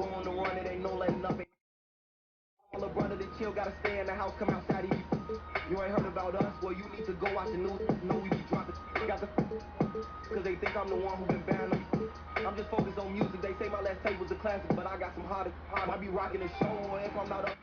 go on the run, it ain't no letting up. All the brother to chill, gotta stay in the house, come outside, you ain't heard about us, well you need to go watch the news, know we be dropping, got the, cause they think I'm the one who been banning them. I'm just focused on music, they say my last tape was a classic, but I got some harder, I be rocking the show, if I'm not up.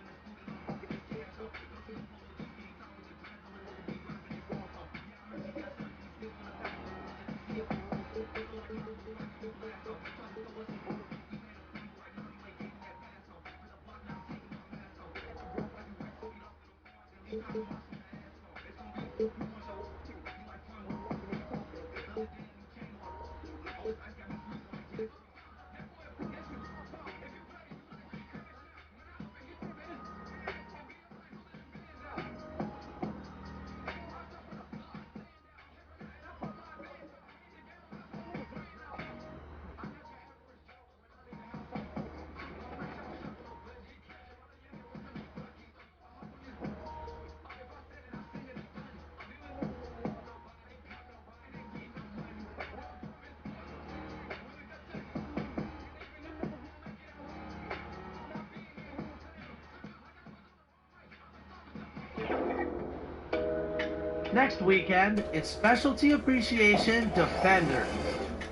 Next weekend, it's Specialty Appreciation Defender.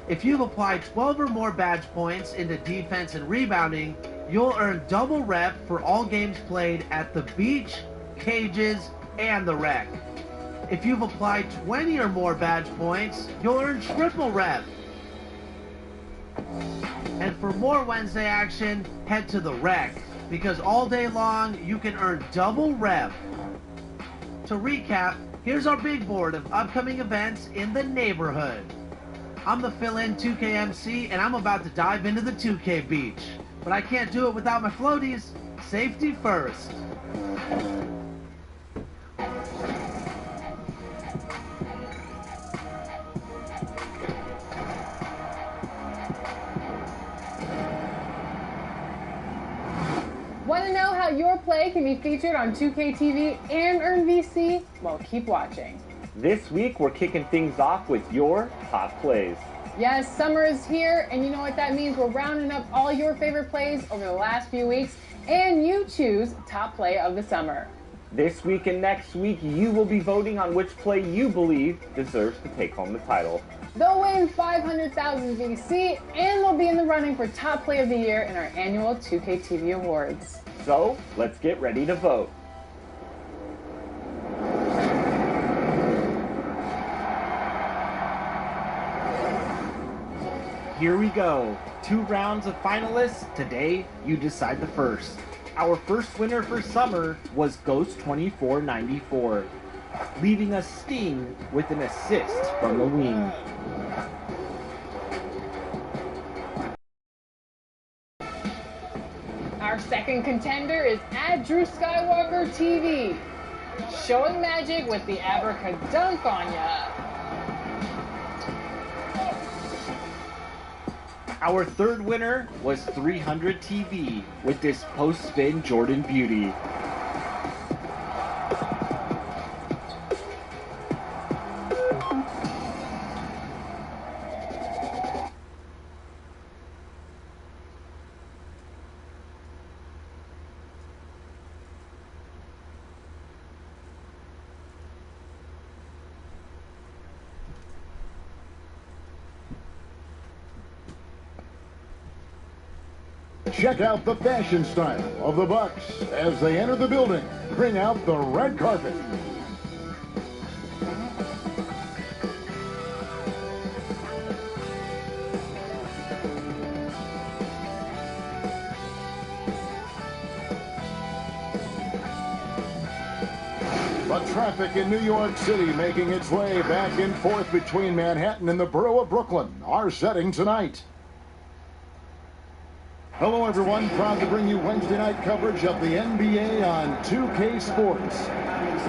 If you've applied 12 or more badge points into defense and rebounding, you'll earn double rep for all games played at the beach, cages, and the rec. If you've applied 20 or more badge points, you'll earn triple rep. And for more Wednesday action, head to the rec, because all day long you can earn double rep. To recap, here's our big board of upcoming events in the neighborhood. I'm the fill-in 2K MC, and I'm about to dive into the 2K beach. But I can't do it without my floaties. Safety first. Want to know how your play can be featured on 2K TV and earn VC? Well, keep watching. This week, we're kicking things off with your top plays. Yes, summer is here, and you know what that means. We're rounding up all your favorite plays over the last few weeks, and you choose top play of the summer. This week and next week, you will be voting on which play you believe deserves to take home the title. They'll win 500,000 VC, and they'll be in the running for top play of the year in our annual 2K TV Awards. So, let's get ready to vote. Here we go. 2 rounds of finalists. Today, you decide the first. Our first winner for summer was Ghost2494, leaving us Sting with an assist from the wing. Our second contender is Drew Skywalker TV, showing magic with the abracadunk on ya. Our third winner was 300 TV with this post-spin Jordan beauty. Check out the fashion style of the Bucks as they enter the building. Bring out the red carpet. The traffic in New York City making its way back and forth between Manhattan and the borough of Brooklyn. Our setting tonight. Hello everyone, proud to bring you Wednesday night coverage of the NBA on 2K Sports.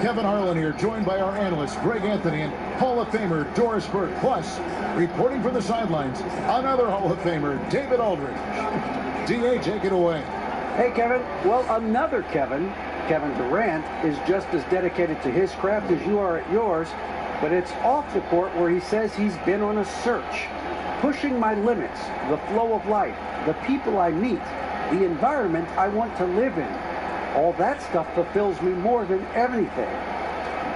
Kevin Harlan here, joined by our analyst Greg Anthony and Hall of Famer Doris Burke. Plus, reporting from the sidelines, another Hall of Famer, David Aldridge. DA, take it away. Hey Kevin, well another Kevin Durant, is just as dedicated to his craft as you are at yours, but it's off the court where he says he's been on a search. Pushing my limits, the flow of life, the people I meet, the environment I want to live in. All that stuff fulfills me more than anything.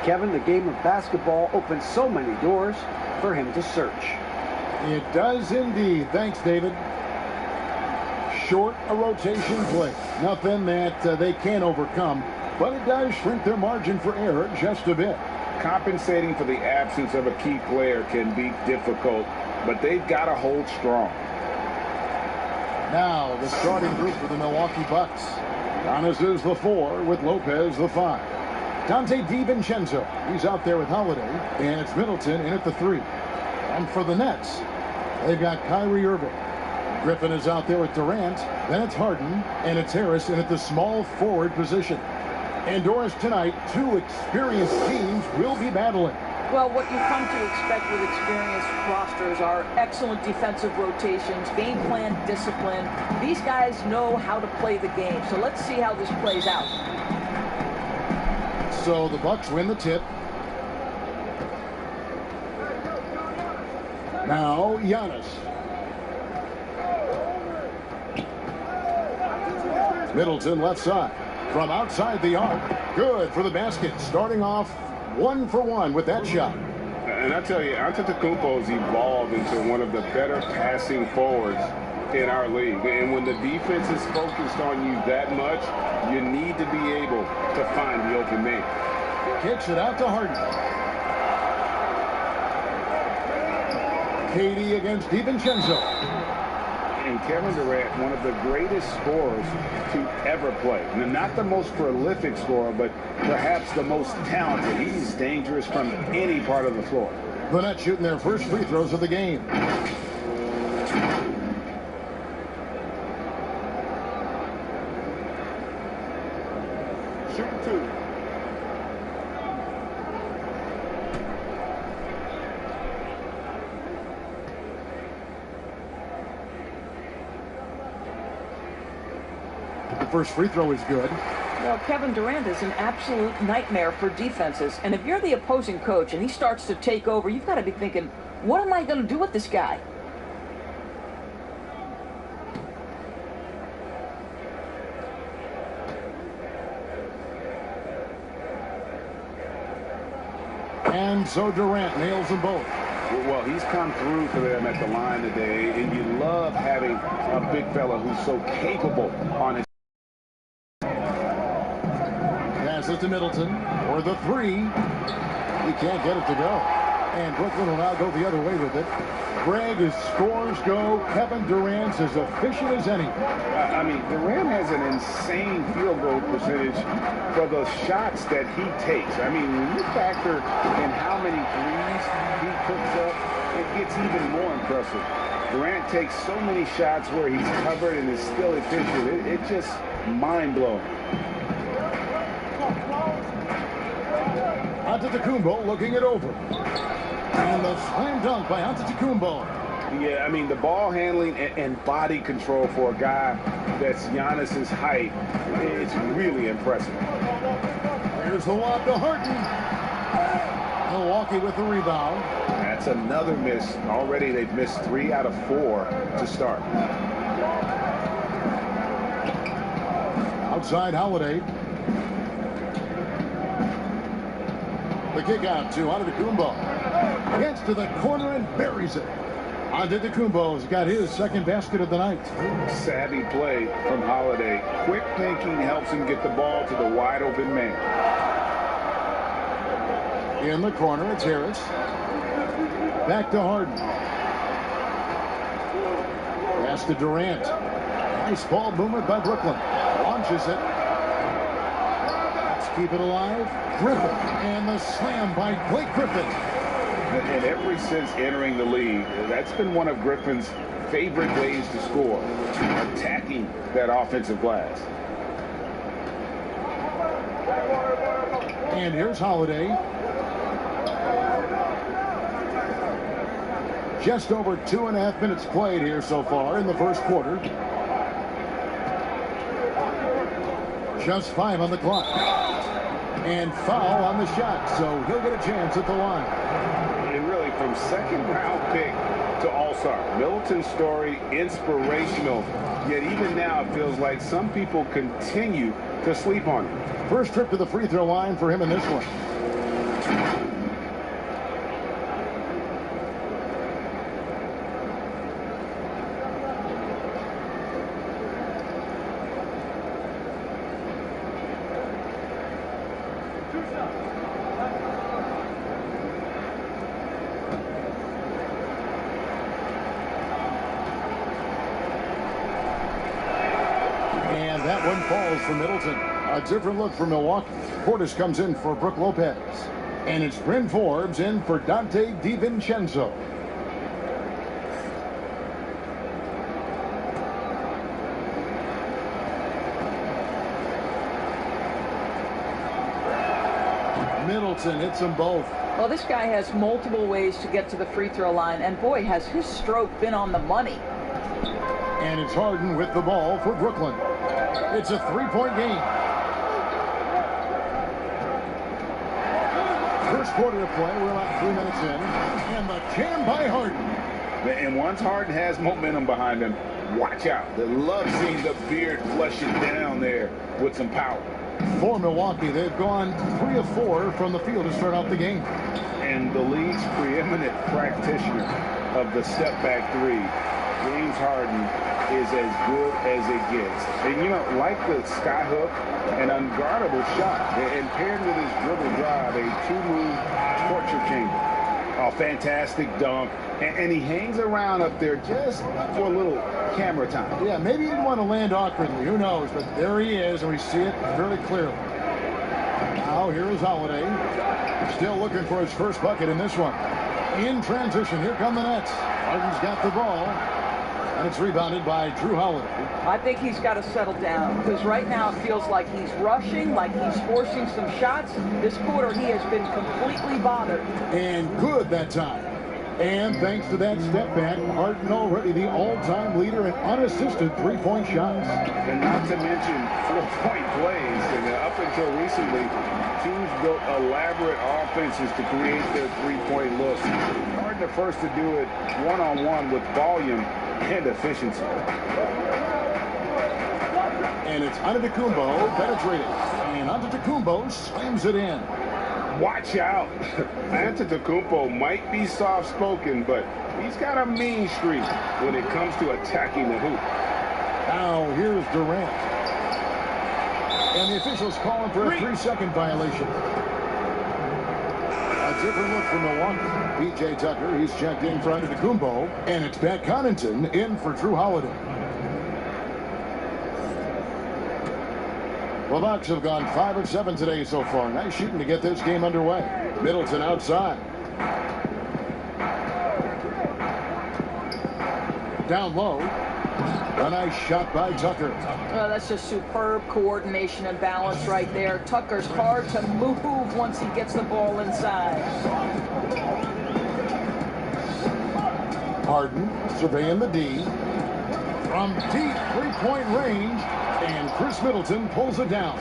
Kevin, the game of basketball opens so many doors for him to search. It does indeed. Thanks, David. Short a rotation play. Nothing that they can't overcome, but it does shrink their margin for error just a bit. Compensating for the absence of a key player can be difficult, but they've got to hold strong. Now, the starting group for the Milwaukee Bucks. Giannis is the 4 with Lopez the 5. Dante DiVincenzo, he's out there with Holiday, and it's Middleton in at the 3. And for the Nets, they've got Kyrie Irving. Griffin is out there with Durant, then it's Harden, and it's Harris in at the small forward position. Indoors tonight, 2 experienced teams will be battling. Well, what you come to expect with experienced rosters are excellent defensive rotations, game plan discipline. These guys know how to play the game, so let's see how this plays out. So the Bucks win the tip. Now Giannis. Middleton left side. From outside the arc. Good for the basket. Starting off 1 for 1 with that shot. And I tell you, Antetokounmpo's evolved into one of the better passing forwards in our league. And when the defense is focused on you that much, you need to be able to find the open man. Kicks it out to Harden. Katie against DiVincenzo. And Kevin Durant, one of the greatest scorers to ever play. Not the most prolific scorer, but perhaps the most talented. He's dangerous from any part of the floor. The Nets shooting their first free throws of the game. Shoot 2. First free throw is good. Well, Kevin Durant is an absolute nightmare for defenses. And if you're the opposing coach and he starts to take over, you've got to be thinking, what am I going to do with this guy? And so Durant nails them both. Well, he's come through for them at the line today, and you love having a big fella who's so capable on his. Passes to Middleton for the 3. He can't get it to go. And Brooklyn will now go the other way with it. Greg, as scores go, Kevin Durant's as efficient as any. I mean, Durant has an insane field goal percentage for the shots that he takes. I mean, when you factor in how many threes he puts up, it gets even more impressive. Durant takes so many shots where he's covered and is still efficient. It's just mind-blowing. Antetokounmpo looking it over. And the slam dunk by Antetokounmpo. Yeah, I mean, the ball handling and body control for a guy that's Giannis's height, it's really impressive. Here's the lob to Harden. Milwaukee with the rebound. That's another miss. Already they've missed 3 out of 4 to start. Outside Holiday. The kick out to Antetokounmpo. Gets to the corner and buries it. Antetokounmpo's got his second basket of the night. Savvy play from Holiday. Quick thinking helps him get the ball to the wide open man. In the corner, it's Harris. Back to Harden. Pass to Durant. Nice ball movement by Brooklyn. Launches it. Let's keep it alive. Griffin. And the slam by Blake Griffin. And ever since entering the league, that's been one of Griffin's favorite ways to score, attacking that offensive glass. And here's Holiday. Just over 2.5 minutes played here so far in the first quarter. Just 5 on the clock. And foul on the shot, so he'll get a chance at the line. And really, from second round pick to All-Star. Middleton's story, inspirational, yet even now it feels like some people continue to sleep on him. First trip to the free throw line for him in this one. And that one falls for Middleton. A different look for Milwaukee. Portis comes in for Brook Lopez. And it's Bryn Forbes in for Dante DiVincenzo. Middleton hits them both. Well, this guy has multiple ways to get to the free throw line, and boy, has his stroke been on the money. And it's Harden with the ball for Brooklyn. It's a three-point game. First quarter of play, we're about 3 minutes in. And the jam by Harden. And once Harden has momentum behind him, watch out. They love seeing the beard flush it down there with some power. For Milwaukee, they've gone 3 of 4 from the field to start out the game. And the league's preeminent practitioner of the step-back three, James Harden, is as good as it gets. And, you know, like the skyhook, an unguardable shot, and paired with his dribble drive, a two-move torture chamber. A fantastic dunk. And he hangs around up there just for a little camera time. Yeah, maybe he didn't want to land awkwardly. Who knows? But there he is, and we see it fairly clearly. Now, here is Holiday. Still looking for his first bucket in this one. In transition, here come the Nets. Harden's got the ball. And it's rebounded by Drew Holiday. I think he's got to settle down, because right now it feels like he's rushing, like he's forcing some shots. This quarter, he has been completely bothered. And good that time. And thanks to that step back, Harden already the all-time leader in unassisted three-point shots. And not to mention 4-point plays. And up until recently, teams built elaborate offenses to create their three-point looks. Harden the first to do it one-on-one with volume and efficiency. And it's Antetokounmpo penetrating. And Antetokounmpo slams it in. Watch out. Antetokounmpo might be soft-spoken, but he's got a mean streak when it comes to attacking the hoop. Now here's Durant. And the officials call him for a 3-second violation. A different look for Milwaukee. P.J. Tucker, he's checked in for Antetokounmpo. And it's Pat Connaughton in for Drew Holiday. The Bucks have gone 5 of 7 today so far. Nice shooting to get this game underway. Middleton outside. Down low. A nice shot by Tucker. Oh, that's just superb coordination and balance right there. Tucker's hard to move once he gets the ball inside. Harden surveying the D. From deep three-point range. And Chris Middleton pulls it down.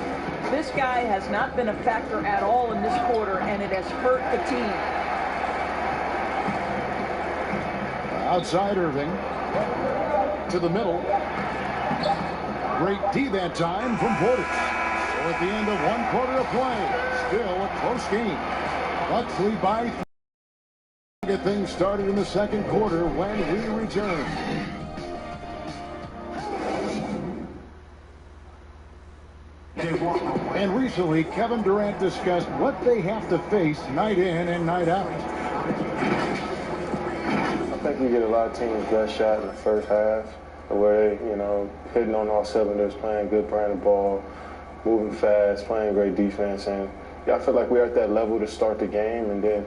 This guy has not been a factor at all in this quarter, and it has hurt the team. Outside Irving. To the middle. Great D that time from Portis. So at the end of 1 quarter of play, still a close game. Bucks lead by 3. Get things started in the second quarter when we return. And recently, Kevin Durant discussed what they have to face night in and night out. I think we get a lot of teams' best shot in the first half, where they, hitting on all cylinders, playing good brand of ball, moving fast, playing great defense. And I feel like we're at that level to start the game, and then,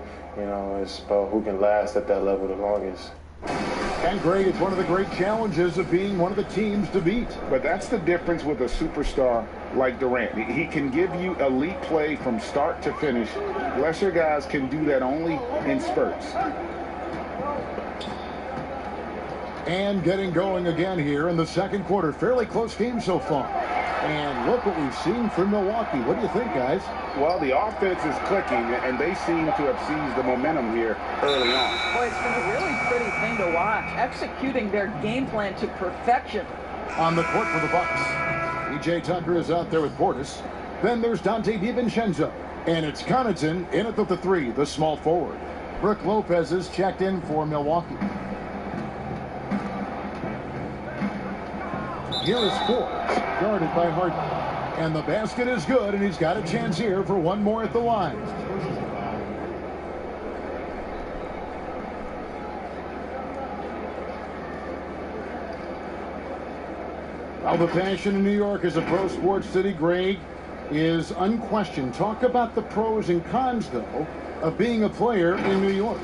it's about who can last at that level the longest. And Greg, it's one of the great challenges of being one of the teams to beat. But that's the difference with a superstar like Durant. He can give you elite play from start to finish. Lesser guys can do that only in spurts. And getting going again here in the second quarter. Fairly close game so far. And look what we've seen from Milwaukee. What do you think, guys? Well, the offense is clicking, and they seem to have seized the momentum here early on. Boy, it's been a really pretty thing to watch. Executing their game plan to perfection. On the court for the Bucks, E.J. Tucker is out there with Portis. Then there's Dante DiVincenzo. And it's Connaughton in at the three, the small forward. Brook Lopez is checked in for Milwaukee. Here is Forbes, guarded by Harden. And the basket is good, and he's got a chance here for one more at the line. Well, the passion in New York as a pro sports city, Greg, is unquestioned. Talk about the pros and cons, though, of being a player in New York.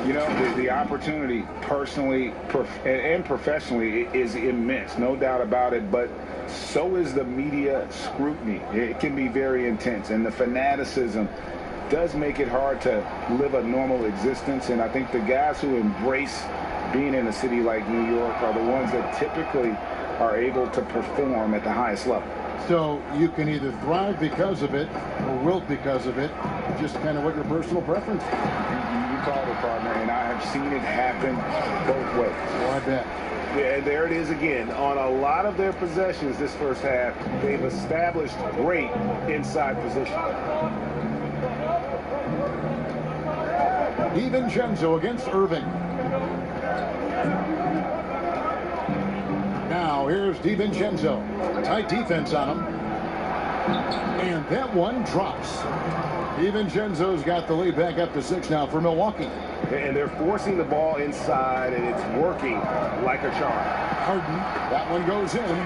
You know, the opportunity personally and professionally is immense, no doubt about it, but so is the media scrutiny. It can be very intense, and the fanaticism does make it hard to live a normal existence, and I think the guys who embrace being in a city like New York are the ones that typically are able to perform at the highest level. So you can either thrive because of it or wilt because of it, just kind of what your personal preference is. You called it, partner, and I have seen it happen both ways. Well, I bet. Yeah, and there it is again. On a lot of their possessions this first half, they've established great inside position. DiVincenzo against Irving. Now here's DiVincenzo. Tight defense on him. And that one drops. DiVincenzo's got the lead back up to 6 now for Milwaukee. And they're forcing the ball inside, and it's working like a charm. Harden, that one goes in.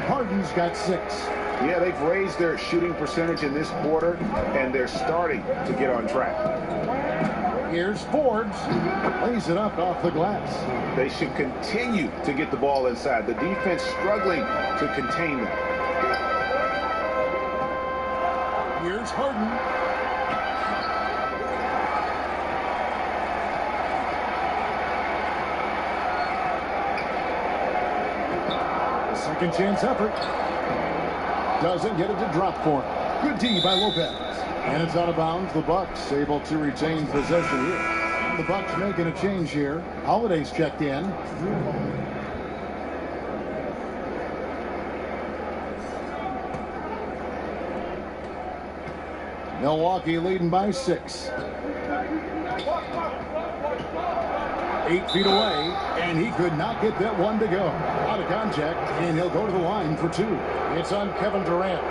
Harden's got 6. Yeah, they've raised their shooting percentage in this quarter, and they're starting to get on track. Here's Forbes. Lays it up off the glass. They should continue to get the ball inside. The defense struggling to contain them. Here's Harden. Second chance effort. Doesn't get it to drop for him. Good D by Lopez. And it's out of bounds. The Bucks able to retain possession here. The Bucks making a change here. Holiday's checked in. Milwaukee leading by 6. 8 feet away, and he could not get that one to go. Out of contact, and he'll go to the line for 2. It's on Kevin Durant.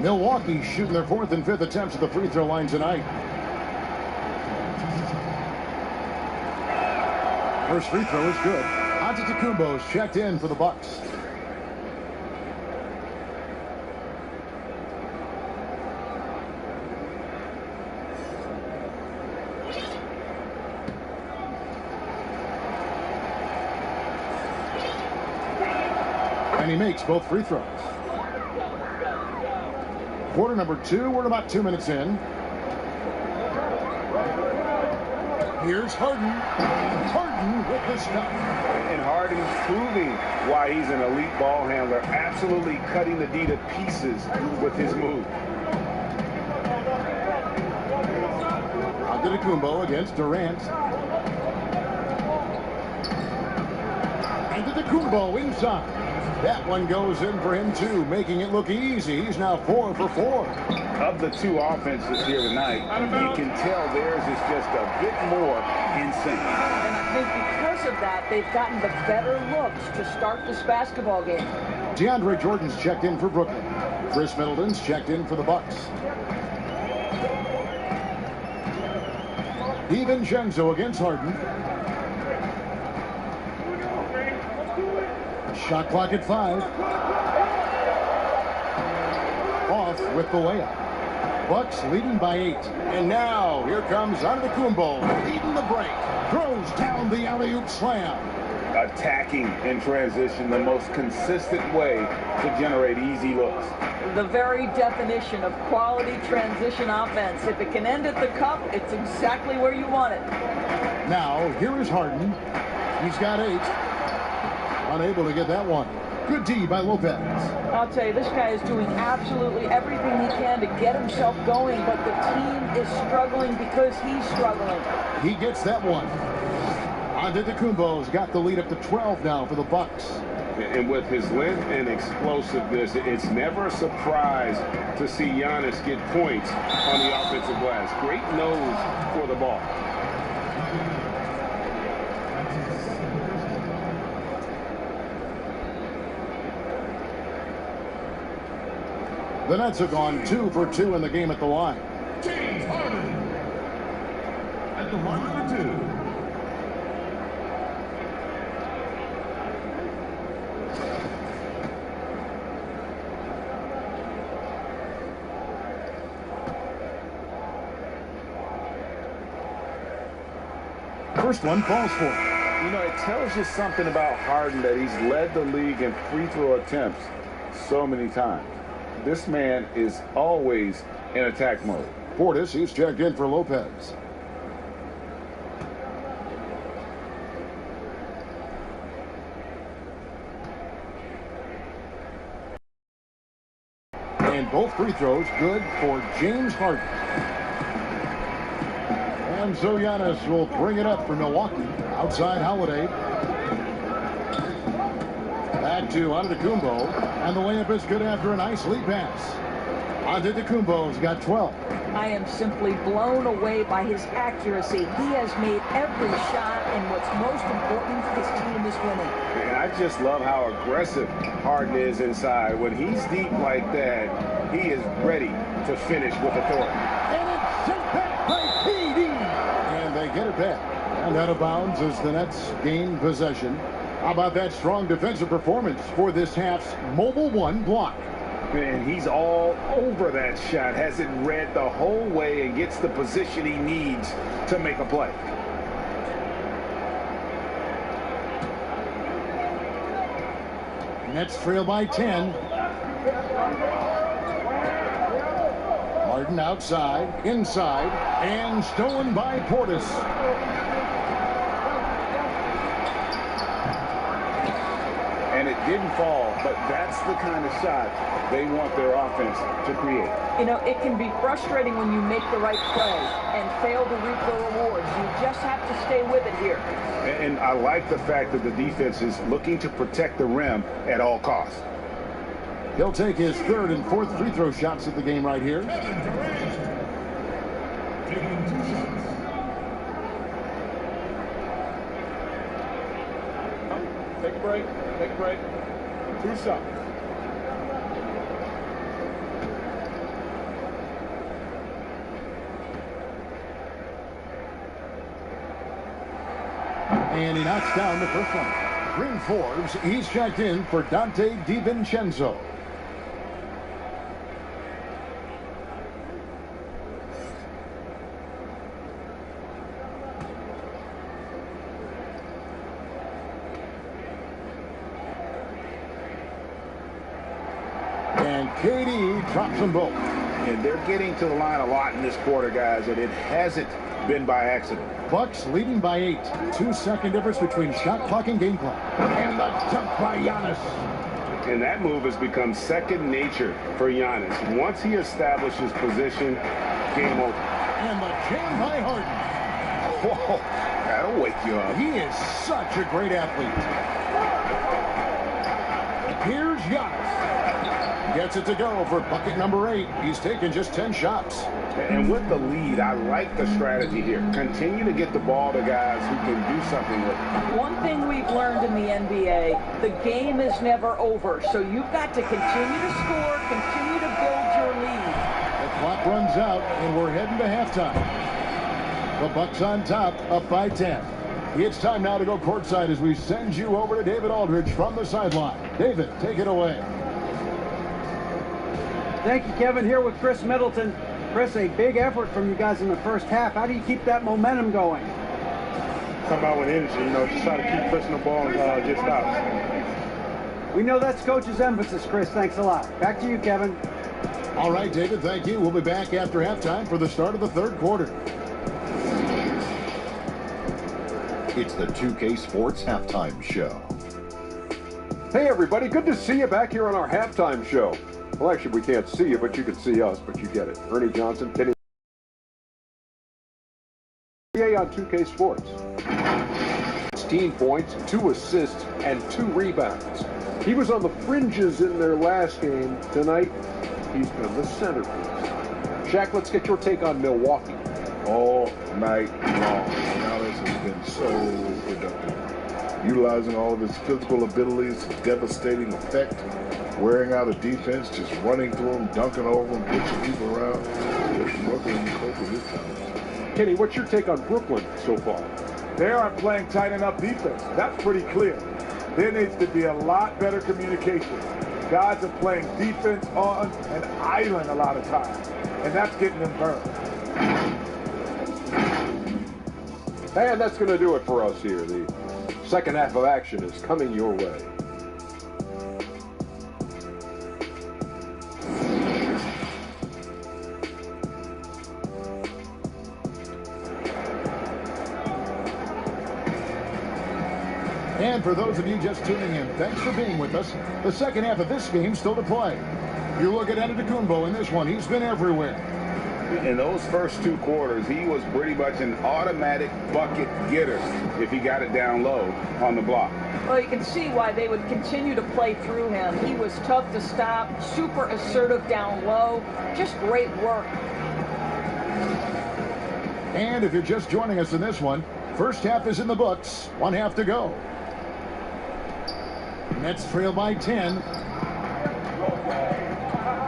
Milwaukee shooting their 4th and 5th attempts at the free throw line tonight. First free throw is good. Antetokounmpo's checked in for the Bucks. And he makes both free throws. Quarter number 2, we're about 2 minutes in. Here's Harden. Harden with the stop. And Harden proving why he's an elite ball handler, absolutely cutting the D to pieces with his move. Antetokounmpo against Durant. Antetokounmpo inside. That one goes in for him too, making it look easy. He's now 4 for 4. Of the 2 offenses here tonight, you can tell theirs is just a bit more insane. And I think because of that, they've gotten the better looks to start this basketball game. DeAndre Jordan's checked in for Brooklyn. Chris Middleton's checked in for the Bucks. DiVincenzo against Harden. Shot clock at 5. Off with the layup. Bucks leading by 8. And now here comes Antetokounmpo leading the break. Throws down the alley-oop slam. attacking in transition, the most consistent way to generate easy looks. The very definition of quality transition offense. If it can end at the cup, it's exactly where you want it. Now, here is Harden. He's got 8. Unable to get that one. Good D by Lopez. I'll tell you, this guy is doing absolutely everything he can to get himself going, but the team is struggling because he's struggling. He gets that one. Antetokounmpo's got the lead up to 12 now for the Bucks. And with his length and explosiveness, it's never a surprise to see Giannis get points on the offensive glass. Great nose for the ball. The Nets have gone 2 for 2 in the game at the line. James Harden at the line for 2. First one falls for him. You know, it tells you something about Harden that he's led the league in free throw attempts so many times. This man is always in attack mode. Portis, he's checked in for Lopez. And both free throws good for James Harden. And so Giannis will bring it up for Milwaukee. Outside Holiday. Back to Antetokounmpo. And the layup is good after a nice lead pass. Antetokounmpo's got 12. I am simply blown away by his accuracy. He has made every shot, and what's most important, his team is winning. And I just love how aggressive Harden is inside. When he's deep like that, he is ready to finish with authority. And it's sent back by PD. And they get it back. And out of bounds as the Nets gain possession. How about that strong defensive performance for this half's Mobile 1 block? And he's all over that shot, has it read the whole way and gets the position he needs to make a play. Nets trail by 10. Harden outside, inside, and stolen by Portis. And it didn't fall, but that's the kind of shot they want their offense to create. You know, it can be frustrating when you make the right play and fail to reap the rewards. You just have to stay with it here. And I like the fact that the defense is looking to protect the rim at all costs. He'll take his 3rd and 4th free throw shots of the game right here. Taking 2 shots. Take a break. Take a break. 2 shots. And he knocks down the first one. Green Forbes, he's checked in for Dante DiVincenzo. And KD drops them both. And they're getting to the line a lot in this quarter, guys, and it hasn't been by accident. Bucks leading by 8. 2-second difference between shot clock and game clock. And the dunk by Giannis. And that move has become second nature for Giannis. Once he establishes position, game over. And the jam by Harden. Whoa, that'll wake you up. He is such a great athlete. Here's Giannis. Gets it to go for bucket number 8. He's taken just 10 shots. And with the lead, I like the strategy here. Continue to get the ball to guys who can do something with it. One thing we've learned in the NBA, the game is never over. So you've got to continue to score, continue to build your lead. The clock runs out, and we're heading to halftime. The Bucks on top, up by 10. It's time now to go courtside as we send you over to David Aldridge from the sideline. David, take it away. Thank you, Kevin. Here with Chris Middleton. Chris, a big effort from you guys in the first half. How do you keep that momentum going? come out with energy, you know, just try to keep pushing the ball and get stops. We know that's Coach's emphasis, Chris. Thanks a lot. Back to you, Kevin. All right, David, thank you. We'll be back after halftime for the start of the third quarter. It's the 2K Sports Halftime Show. Hey, everybody. Good to see you back here on our halftime show. Well, actually, we can't see you, but you can see us, but you get it. Ernie Johnson, Kenny on 2K Sports. 16 points, 2 assists, and 2 rebounds. He was on the fringes in their last game. Tonight, he's been the centerpiece. Shaq, let's get your take on Milwaukee. All night long. Giannis has been so productive. Utilizing all of his physical abilities, devastating effect, wearing out a defense, just running through them, dunking over them, pushing people around. Just struggling to cope with his talent. Kenny, what's your take on Brooklyn so far? They aren't playing tight enough defense. That's pretty clear. There needs to be a lot better communication. Guys are playing defense on an island a lot of times, and that's getting them burned. And that's going to do it for us here. The second half of action is coming your way. And for those of you just tuning in, thanks for being with us. The second half of this game still to play. You look at Antetokounmpo in this one. He's been everywhere. In those first 2 quarters, he was pretty much an automatic bucket getter if he got it down low on the block. Well, you can see why they would continue to play through him. He was tough to stop, super assertive down low, just great work. And if you're just joining us in this one, first half is in the books. 1 half to go. Nets trail by 10.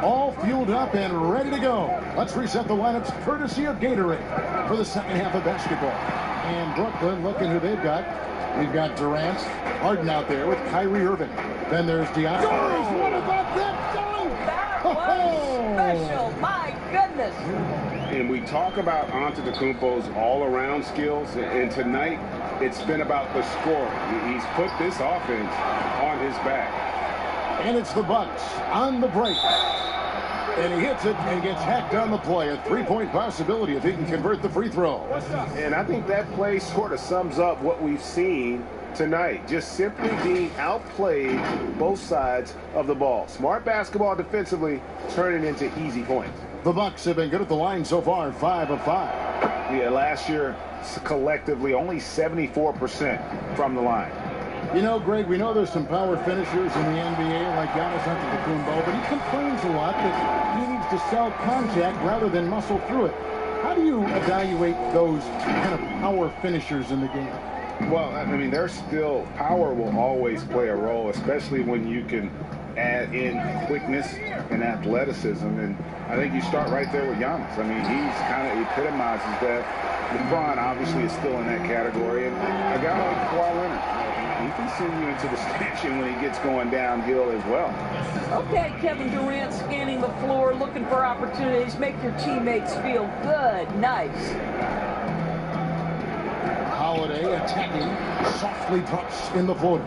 All fueled up and ready to go. Let's reset the lineups courtesy of Gatorade for the second half of basketball. And Brooklyn, looking who they've got. We've got Durant, Harden out there with Kyrie Irving. Then there's DeAndre. Oh, What about that dunk? That was special. My goodness. And we talk about Antetokounmpo's all-around skills, and tonight it's been about the scoring. He's put this offense on his back. And it's the Bucks on the break. And he hits it and gets hacked on the play. A 3-point possibility if he can convert the free throw. And I think that play sort of sums up what we've seen tonight. Just simply being outplayed both sides of the ball. Smart basketball defensively turning into easy points. The Bucks have been good at the line so far, 5 of 5. Yeah, last year collectively only 74% from the line. You know, Greg, we know there's some power finishers in the NBA like Giannis Antetokounmpo, but he complains a lot that he needs to sell contact rather than muscle through it. How do you evaluate those kind of power finishers in the game? Well, I mean, there's still power will always play a role, especially when you can add in quickness and athleticism. And I think you start right there with Giannis. I mean, he's kind of epitomizes that. LeBron obviously is still in that category. And a guy like Kawhi Leonard, he can send you into the stanchion when he gets going downhill as well. Okay, Kevin Durant scanning the floor, looking for opportunities. Make your teammates feel good. Nice. Holiday attacking, softly drops in the floater.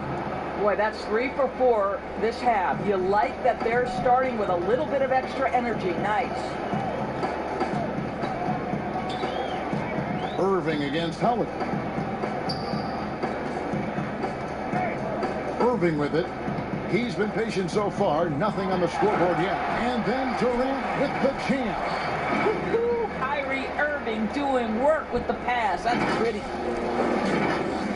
Boy, that's 3 for 4 this half. You like that they're starting with a little bit of extra energy. Nice. Irving against Holiday. Irving with it. He's been patient so far. Nothing on the scoreboard yet. And then Durant with the jam. Kyrie Irving doing work with the pass. That's pretty.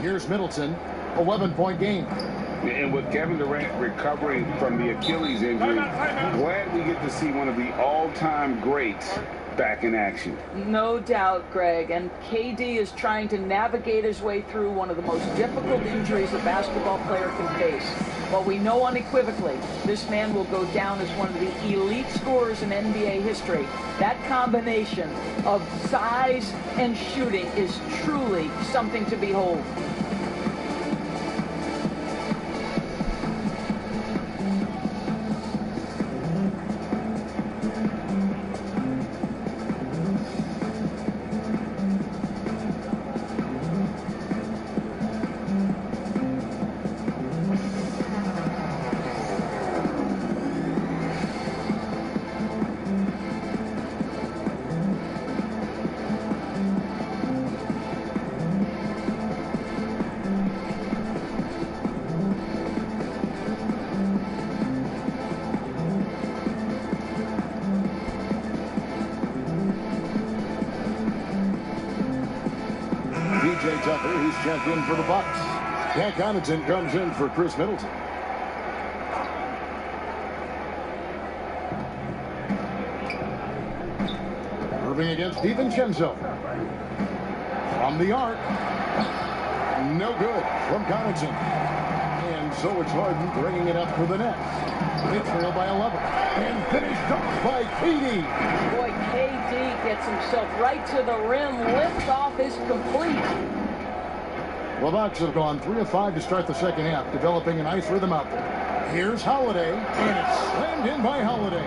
Here's Middleton. 11-point game. And with Kevin Durant recovering from the Achilles injury, glad we get to see one of the all-time greats back in action. No doubt, Greg. And KD is trying to navigate his way through one of the most difficult injuries a basketball player can face. But we know unequivocally this man will go down as one of the elite scorers in NBA history. That combination of size and shooting is truly something to behold. He's checked in for the Bucks. Pat Connaughton comes in for Chris Middleton. Irving against DiVincenzo. From the arc. No good from Connaughton. And so it's Harden bringing it up for the Nets. They trail by 11. And finished off by KD. Boy, KD gets himself right to the rim. Liftoff is complete. The Bucks have gone 3 of 5 to start the second half, developing a nice rhythm out there. Here's Holiday, and it's slammed in by Holiday.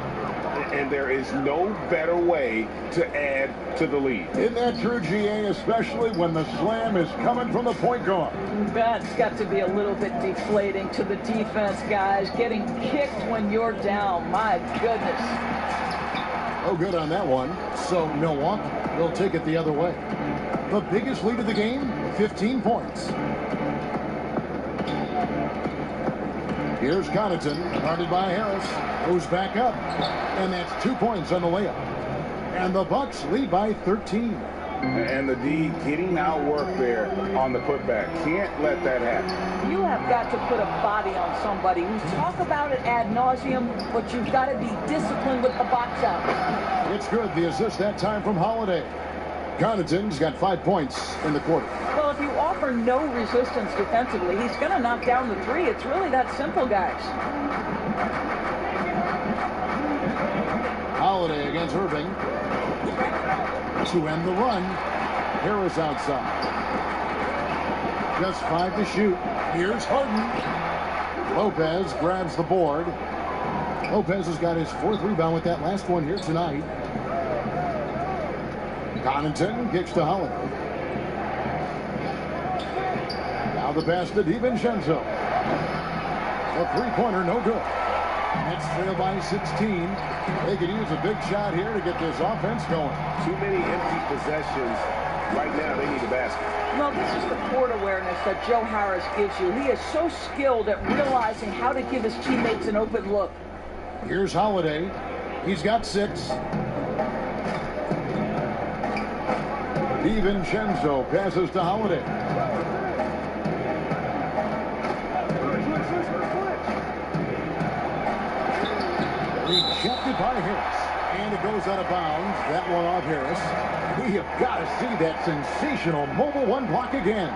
And there is no better way to add to the lead. Isn't that true, GA, especially when the slam is coming from the point guard? That's got to be a little bit deflating to the defense, guys. Getting kicked when you're down. My goodness. Oh, good on that one. So Milwaukee will take it the other way. The biggest lead of the game, 15 points. Here's Connaughton, guarded by Harris, goes back up, and that's 2 points on the layup. And the Bucks lead by 13. And the D getting outworked there on the putback. Can't let that happen. You have got to put a body on somebody. We talk about it ad nauseum, but you've got to be disciplined with the box out. It's good. The assist that time from Holiday. Connaughton's got 5 points in the quarter. Well, if you offer no resistance defensively, he's going to knock down the three. It's really that simple, guys. Holiday against Irving. To end the run. Harris outside. Just 5 to shoot. Here's Harden. Lopez grabs the board. Lopez has got his 4th rebound with that last one here tonight. Connaughton kicks to Holiday. Now the pass to DiVincenzo. A three-pointer, no good. It's trailed by 16. They could use a big shot here to get this offense going. Too many empty possessions. Right now, they need a basket. Well, this is the court awareness that Joe Harris gives you. He is so skilled at realizing how to give his teammates an open look. Here's Holiday. He's got 6. DiVincenzo passes to Holiday. Rejected by Harris. And it goes out of bounds. That one off Harris. We have got to see that sensational mobile one block again.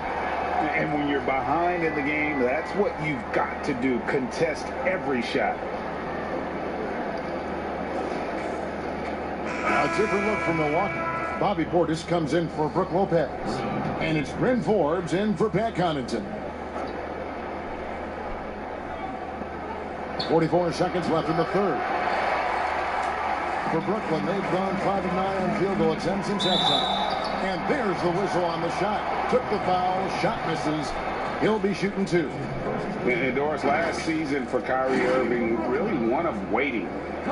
And when you're behind in the game, that's what you've got to do. Contest every shot. A different look from Milwaukee. Bobby Portis comes in for Brook Lopez. And it's Bryn Forbes in for Pat Connaughton. 44 seconds left in the third. For Brooklyn, they've gone 5 of 9 on field goal attempts since halftime. And there's the whistle on the shot. Took the foul, shot misses. He'll be shooting 2. And Doris, last season for Kyrie Irving, really one of waiting.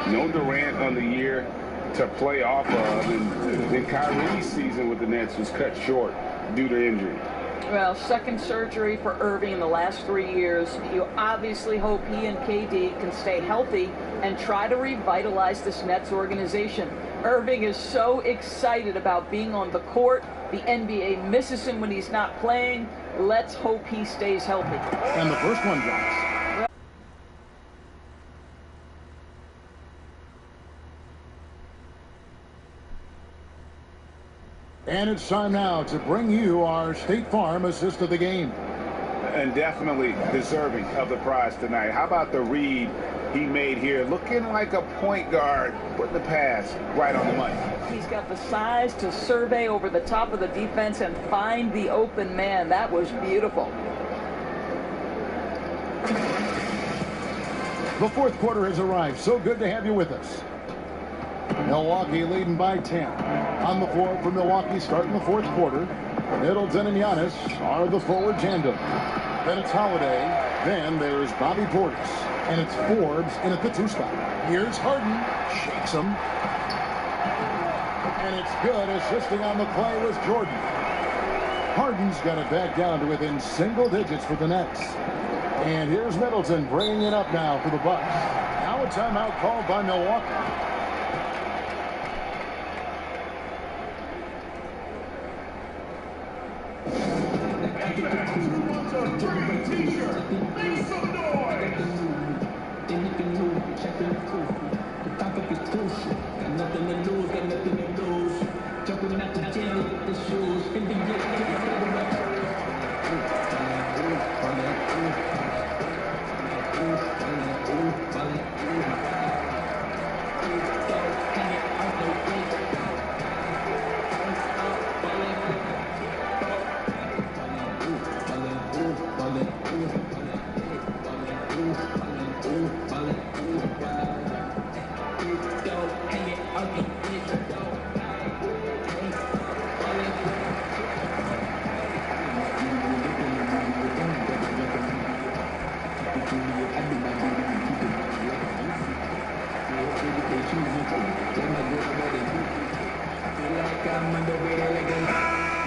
No Durant on the year to play off of, and then Kyrie's season with the Nets was cut short due to injury. Well, second surgery for Irving in the last 3 years. You obviously hope he and KD can stay healthy and try to revitalize this Nets organization. Irving is so excited about being on the court. The NBA misses him when he's not playing. Let's hope he stays healthy. And the first one drops. And it's time now to bring you our State Farm assist of the game. And definitely deserving of the prize tonight. How about the read he made here? Looking like a point guard, putting the pass right on the money. He's got the size to survey over the top of the defense and find the open man. That was beautiful. The fourth quarter has arrived. So good to have you with us. Milwaukee leading by 10. On the floor for Milwaukee starting the fourth quarter. Middleton and Giannis are the forward tandem. Then it's Holiday. Then there's Bobby Portis. And it's Forbes in at the 2 spot. Here's Harden. Shakes him. And it's good. Assisting on the play was Jordan. Harden's got it back down to within single digits for the Nets. And here's Middleton bringing it up now for the Bucks. Now a timeout called by Milwaukee. Make some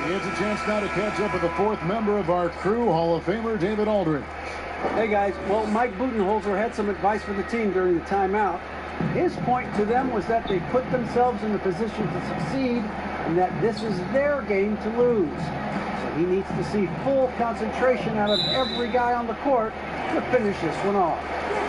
It's a chance now to catch up with the fourth member of our crew, Hall of Famer David Aldridge. Hey guys, well, Mike Budenholzer had some advice for the team during the timeout. His point to them was that they put themselves in the position to succeed and that this is their game to lose. So he needs to see full concentration out of every guy on the court to finish this one off.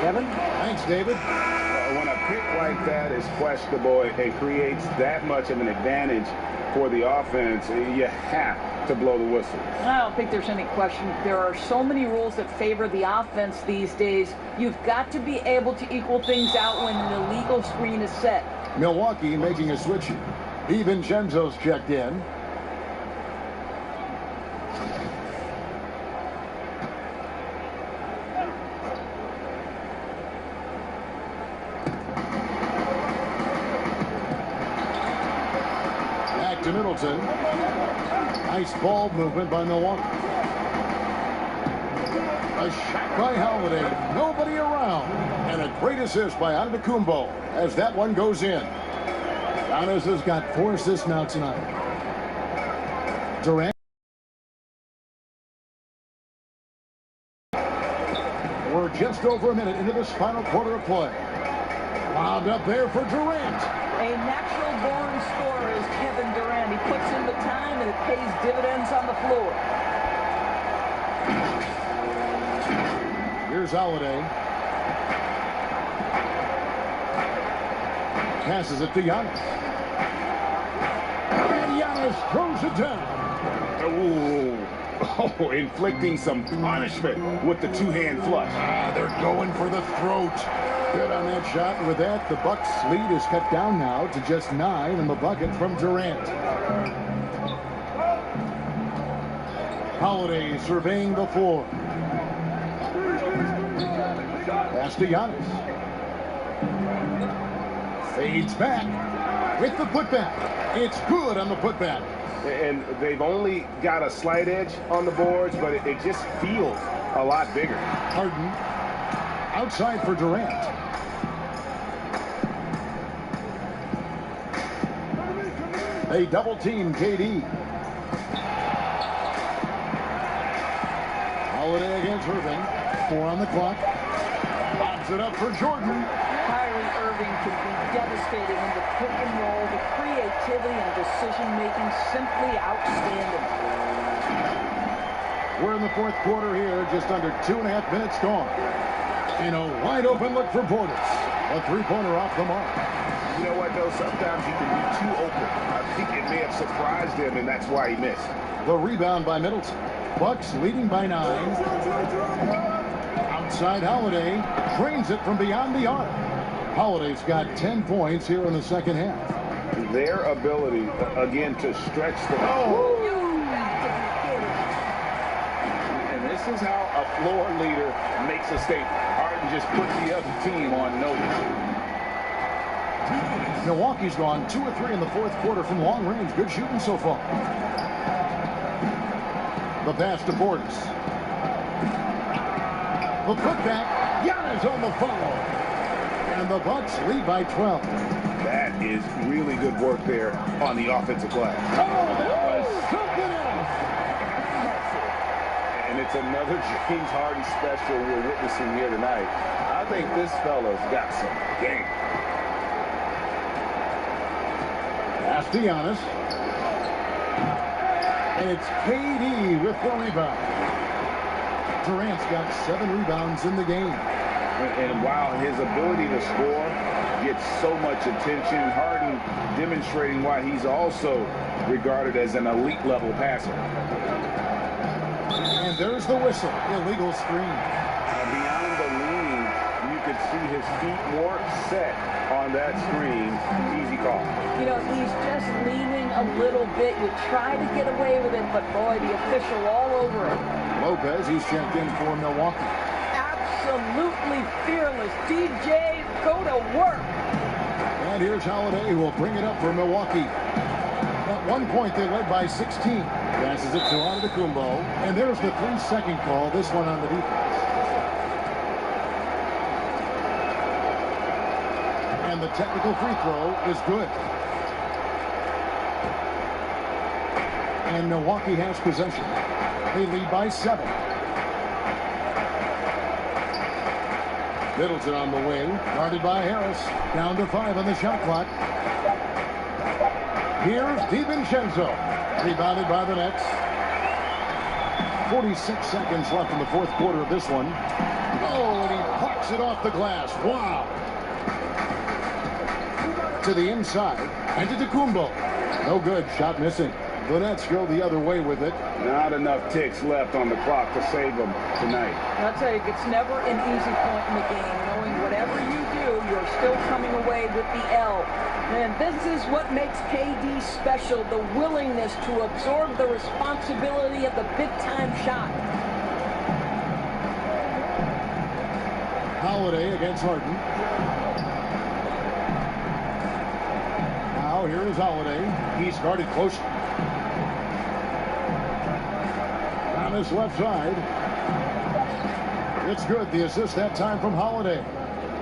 Kevin? Thanks, David. When a pick like that is questionable, it creates that much of an advantage for the offense. You have to blow the whistle. I don't think there's any question. There are so many rules that favor the offense these days. You've got to be able to equal things out when an illegal screen is set. Milwaukee making a switch here. DiVincenzo's checked in. To Middleton. Nice ball movement by Milwaukee. A shot by Holiday. Nobody around. And a great assist by Antetokounmpo as that one goes in. Giannis has got 4 assists now tonight. Durant. We're just over a minute into this final quarter of play. Wound up there for Durant. A natural-born scorer is Kevin Durant. He puts in the time and it pays dividends on the floor. Here's Holiday. Passes it to Giannis. And Giannis throws it down. Oh, inflicting some punishment with the two-hand flush. They're going for the throat. Good on that shot. And with that, the Bucks' lead is cut down now to just 9 in the bucket from Durant. Holiday surveying the floor. Pass to Giannis. Fades back with the putback. It's good on the putback. And they've only got a slight edge on the boards, but it just feels a lot bigger. Harden outside for Durant. They double team KD. Holiday against Irving. 4 on the clock. Lobs it up for Jordan. Kyrie Irving could be devastating in the pick and roll. The creativity and decision-making simply outstanding. We're in the fourth quarter here, just under 2.5 minutes gone. In a wide-open look for Portis. A three-pointer off the mark. You know what, though? Sometimes you can be too open. I think it may have surprised him, and that's why he missed. The rebound by Middleton. Bucks leading by 9. Outside Holiday. Drains it from beyond the arc. Holiday's got 10 points here in the second half. Their ability, again, to stretch the... And this is how a floor leader makes a statement. Harden just put the other team on notice. Milwaukee's gone 2 of 3 in the fourth quarter from long range. Good shooting so far. The pass to Portis. The putback. Giannis on the follow. And the Bucks lead by 12. That is really good work there on the offensive glass. Oh, that was something else. And it's another James Harden special we're witnessing here tonight. I think this fella's got some game. Pass to Giannis. And it's KD with the rebound. Durant's got 7 rebounds in the game. And while his ability to score gets so much attention, Harden demonstrating why he's also regarded as an elite level passer. And there's the whistle. Illegal screen. Beyond the lean, you could see his feet more set on that screen. Easy call. You know, he's just leaning a little bit. You try to get away with it, but boy, the official all over it. Lopez, he's checked in for Milwaukee. Absolutely fearless. DJ, go to work. And here's Holiday, who will bring it up for Milwaukee. At one point, they led by 16. Passes it to Antetokounmpo. And there's the 3-second call, this one on the defense. And the technical free throw is good. And Milwaukee has possession. They lead by 7. Middleton on the wing, guarded by Harris. Down to 5 on the shot clock. Here's DiVincenzo, rebounded by the Nets. 46 seconds left in the fourth quarter of this one. Oh, and he pucks it off the glass. Wow. To the inside, and to Antetokounmpo. No good, shot missing. The Nets go the other way with it. Not enough ticks left on the clock to save them tonight. I'll tell you, it's never an easy point in the game, knowing whatever you do, you're still coming away with the L. And this is what makes KD special, the willingness to absorb the responsibility of the big-time shot. Holiday against Harden. Now here is Holiday. He's guarded closely. On his left side. It's good. The assist that time from Holiday.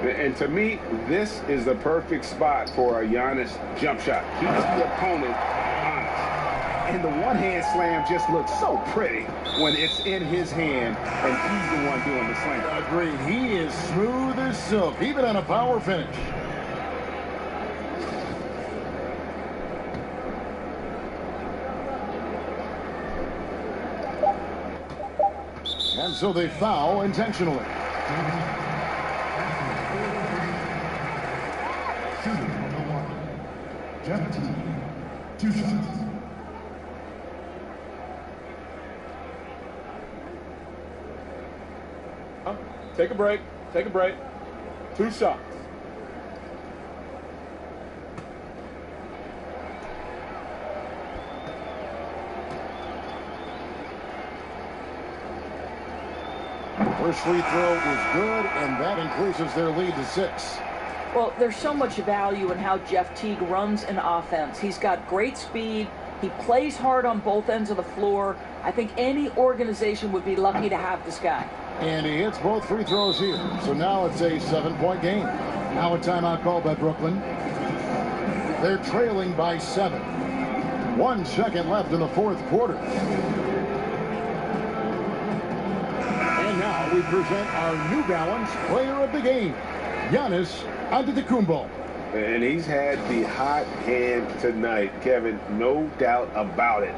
And to me, this is the perfect spot for a Giannis jump shot. Keeps the opponent honest. And the one-hand slam just looks so pretty when it's in his hand and he's the one doing the slam. Agreed. He is smooth as silk, even on a power finish. And so they foul intentionally. Shooting from Milwaukee. Jeff T. 2 shots. Take a break. Take a break. 2 shots. First free throw is good, and that increases their lead to 6. Well, there's so much value in how Jeff Teague runs an offense. He's got great speed. He plays hard on both ends of the floor. I think any organization would be lucky to have this guy. And he hits both free throws here. So now it's a 7-point game. Now a timeout called by Brooklyn. They're trailing by 7. 1 second left in the fourth quarter. And now we present our New Balance player of the game, Giannis Antetokounmpo. And he's had the hot hand tonight, Kevin, no doubt about it.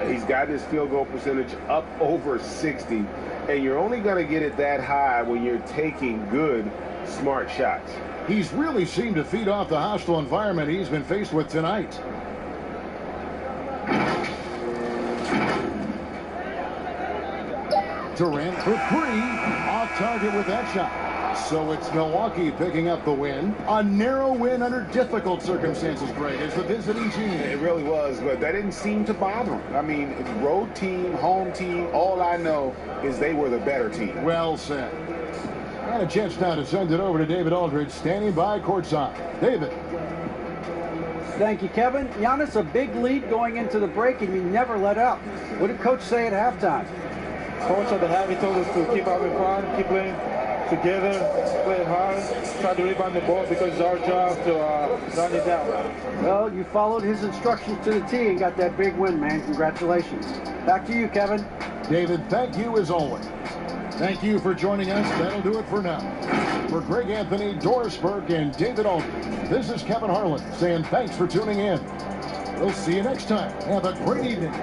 He's got his field goal percentage up over 60, and you're only going to get it that high when you're taking good, smart shots. He's really seemed to feed off the hostile environment he's been faced with tonight. Durant for 3, off target with that shot. So it's Milwaukee picking up the win. A narrow win under difficult circumstances, Greg, as the visiting team. It really was, but that didn't seem to bother him. I mean, road team, home team, all I know is they were the better team. Well said. And a chance now to send it over to David Aldridge, standing by courtside. David. Thank you, Kevin. Giannis, a big lead going into the break, and he never let up. What did Coach say at halftime? Coach at the half, he told us to keep having fun, keep playing together, play hard, try to rebound the ball because it's our job to run it down. Well, you followed his instructions to the T and got that big win, man. Congratulations. Back to you, Kevin. David, thank you as always. Thank you for joining us. That'll do it for now. For Greg Anthony, Doris Burke, and David Aldridge, this is Kevin Harlan saying thanks for tuning in. We'll see you next time. Have a great evening.